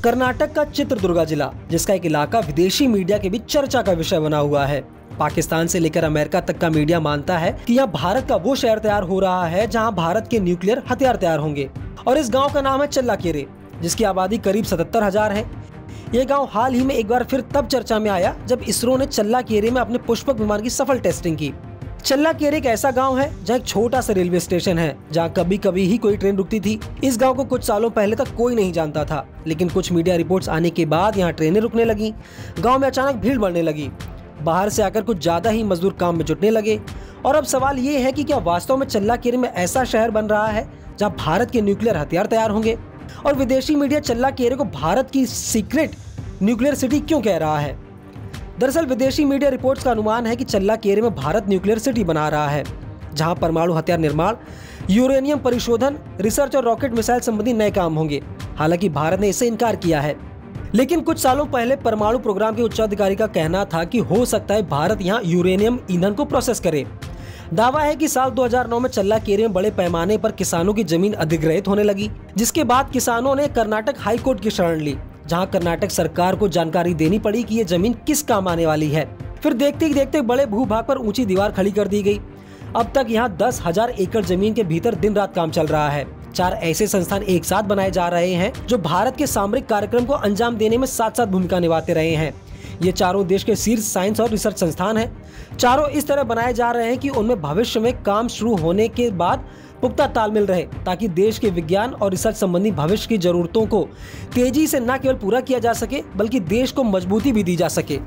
कर्नाटक का चित्रदुर्गा जिला, जिसका एक इलाका विदेशी मीडिया के बीच चर्चा का विषय बना हुआ है। पाकिस्तान से लेकर अमेरिका तक का मीडिया मानता है कि यहाँ भारत का वो शहर तैयार हो रहा है जहाँ भारत के न्यूक्लियर हथियार तैयार होंगे। और इस गांव का नाम है चल्लाकेरे, जिसकी आबादी करीब 77,000 है। ये गांव हाल ही में एक बार फिर तब चर्चा में आया जब इसरो ने चल्लाकेरे में अपने पुष्पक विमान की सफल टेस्टिंग की। चल्लाकेरे एक ऐसा गांव है जहाँ एक छोटा सा रेलवे स्टेशन है, जहाँ कभी कभी ही कोई ट्रेन रुकती थी। इस गांव को कुछ सालों पहले तक कोई नहीं जानता था, लेकिन कुछ मीडिया रिपोर्ट्स आने के बाद यहाँ ट्रेनें रुकने लगी। गांव में अचानक भीड़ बढ़ने लगी। बाहर से आकर कुछ ज्यादा ही मजदूर काम में जुटने लगे। और अब सवाल ये है कि क्या वास्तव में चल्लाकेरे में ऐसा शहर बन रहा है जहाँ भारत के न्यूक्लियर हथियार तैयार होंगे? और विदेशी मीडिया चल्लाकेरे को भारत की सीक्रेट न्यूक्लियर सिटी क्यों कह रहा है? दरअसल विदेशी मीडिया रिपोर्ट्स का अनुमान है कि चल्लाकेरे में भारत न्यूक्लियर सिटी बना रहा है, जहां परमाणु हथियार निर्माण, यूरेनियम परिशोधन, रिसर्च और रॉकेट मिसाइल संबंधी नए काम होंगे। हालांकि भारत ने इससे इनकार किया है, लेकिन कुछ सालों पहले परमाणु प्रोग्राम के उच्चाधिकारी का कहना था कि हो सकता है भारत यहां यूरेनियम ईंधन को प्रोसेस करे। दावा है कि साल 2009 में चल्लाकेरे में बड़े पैमाने पर किसानों की जमीन अधिग्रहित होने लगी, जिसके बाद किसानों ने कर्नाटक हाई कोर्ट की शरण ली, जहां कर्नाटक सरकार को जानकारी देनी पड़ी कि ये जमीन किस काम आने वाली है। फिर देखते ही देखते बड़े भूभाग पर ऊंची दीवार खड़ी कर दी गई। अब तक यहाँ 10,000 एकड़ जमीन के भीतर दिन रात काम चल रहा है। 4 ऐसे संस्थान एक साथ बनाए जा रहे हैं जो भारत के सामरिक कार्यक्रम को अंजाम देने में साथ साथ भूमिका निभाते रहे हैं। ये चारों देश के शीर्ष साइंस और रिसर्च संस्थान हैं। चारों इस तरह बनाए जा रहे हैं कि उनमें भविष्य में काम शुरू होने के बाद पुख्ता तालमेल रहे, ताकि देश के विज्ञान और रिसर्च संबंधी भविष्य की जरूरतों को तेजी से न केवल पूरा किया जा सके, बल्कि देश को मजबूती भी दी जा सके।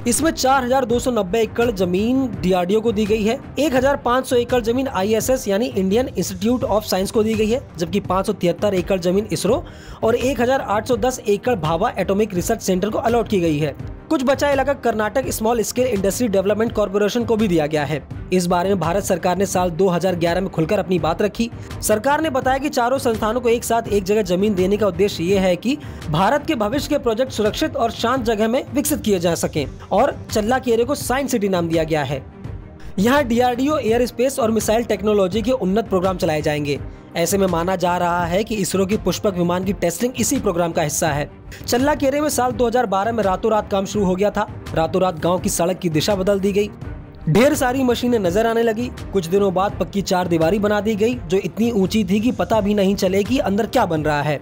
इसमें 4,290 एकड़ जमीन DRDO को दी गई है, 1,500 एकड़ जमीन ISS यानी इंडियन इंस्टीट्यूट ऑफ साइंस को दी गई है, जबकि 573 एकड़ जमीन इसरो और 1,810 एकड़ भाभा एटॉमिक रिसर्च सेंटर को अलॉट की गई है। कुछ बचा इलाका Karnataka small scale industry development corporation को भी दिया गया है। इस बारे में भारत सरकार ने साल 2011 में खुलकर अपनी बात रखी। सरकार ने बताया कि चारों संस्थानों को एक साथ एक जगह जमीन देने का उद्देश्य ये है कि भारत के भविष्य के प्रोजेक्ट सुरक्षित और शांत जगह में विकसित किए जा सकें, और चल्लाकेरे को साइंस सिटी नाम दिया गया है। यहाँ DRDO एयर स्पेस और मिसाइल टेक्नोलॉजी के उन्नत प्रोग्राम चलाए जाएंगे। ऐसे में माना जा रहा है कि इसरो की पुष्पक विमान की टेस्टिंग इसी प्रोग्राम का हिस्सा है। चल्लाकेरे में साल 2012 में रातों रात काम शुरू हो गया था। रातों रात गांव की सड़क की दिशा बदल दी गई, ढेर सारी मशीनें नजर आने लगी। कुछ दिनों बाद पक्की 4 दीवारी बना दी गई, जो इतनी ऊंची थी कि पता भी नहीं चले कि अंदर क्या बन रहा है।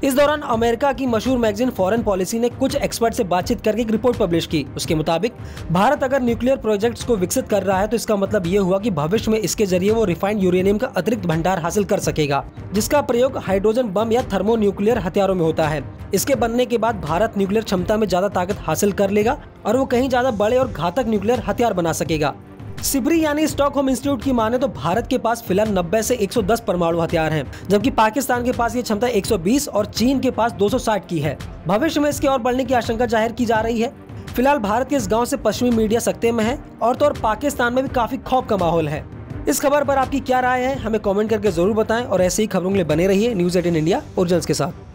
इस दौरान अमेरिका की मशहूर मैगजीन फॉरेन पॉलिसी ने कुछ एक्सपर्ट से बातचीत करके एक रिपोर्ट पब्लिश की। उसके मुताबिक भारत अगर न्यूक्लियर प्रोजेक्ट्स को विकसित कर रहा है तो इसका मतलब ये हुआ कि भविष्य में इसके जरिए वो रिफाइंड यूरेनियम का अतिरिक्त भंडार हासिल कर सकेगा, जिसका प्रयोग हाइड्रोजन बम या थर्मोन्यूक्लियर हथियारों में होता है। इसके बनने के बाद भारत न्यूक्लियर क्षमता में ज्यादा ताकत हासिल कर लेगा और वो कहीं ज्यादा बड़े और घातक न्यूक्लियर हथियार बना सकेगा। सिबरी यानी स्टॉकहोम इंस्टीट्यूट की माने तो भारत के पास फिलहाल 90 से 110 परमाणु हथियार हैं, जबकि पाकिस्तान के पास ये क्षमता 120 और चीन के पास 260 की है। भविष्य में इसके और बढ़ने की आशंका जाहिर की जा रही है। फिलहाल भारत के इस गांव से पश्चिमी मीडिया सकते में है, और तो और पाकिस्तान में भी काफी खौफ का माहौल है। इस खबर पर आपकी क्या राय है, हमें कमेंट करके जरूर बताएं, और ऐसे ही खबरों के लिए बने रहिए न्यूज़ 18 इंडिया ओरिजिनल्स के साथ।